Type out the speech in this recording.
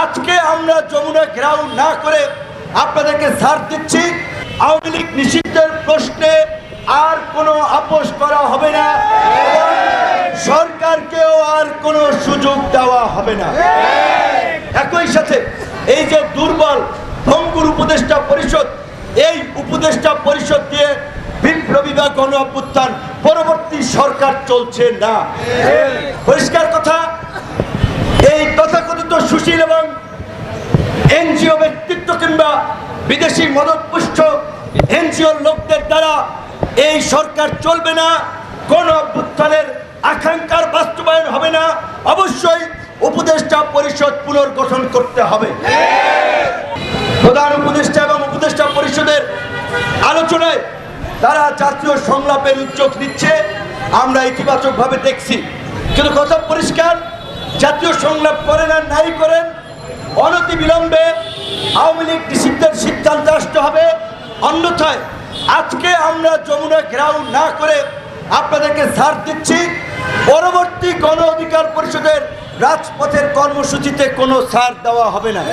আজকে আমরা যমুনা ঘেরাও না করে আপনাদেরকে ছাড় দিচ্ছি। আওয়ামী লীগ নিষিদ্ধের প্রশ্নে আর কোনো আপোষ করা হবে না, সরকারকেও আর কোনো সুযোগ দেওয়া হবে না। একই সাথে এই যে দুর্বল ভঙ্গুর উপদেষ্টা পরিষদ, এই উপদেষ্টা পরিষদ দিয়ে বিপ্লবী বা গণ অভ্যুত্থান পরবর্তী সরকার চলছে না। পরিষ্কার কথা, এই তথাকথিত সুশীল এবং এনজিও ব্যক্তিত্ব কিংবা বিদেশি মদতপুষ্ট এনজিও লোকদের দ্বারা এই সরকার চলবে না, গণ অভ্যুত্থানের আকাঙ্ক্ষার বাস্তবায়ন হবে না। অবশ্যই উপদেষ্টা পরিষদ পুনর্গঠন করতে হবে। প্রধান উপদেষ্টা এবং উপদেষ্টা পরিষদের আলোচনায় তারা জাতীয় সংলাপের উদ্যোগ নিচ্ছে, আমরা ইতিবাচকভাবে দেখছি। কিন্তু কথা পরিষ্কার, জাতীয় সংলাপ করেন আর নাই করেন, অনতিবিলম্বে আওয়ামী লীগ নিষিদ্ধের সিদ্ধান্ত আসতে হবে। অন্যথায় আজকে আমরা যমুনা ঘেরাও না করে আপনাদেরকে ছাড় দিচ্ছি। পরবর্তী গণ অধিকার পরিষদের রাজপথের কর্মসূচিতে কোনো ছাড় দেওয়া হবে না।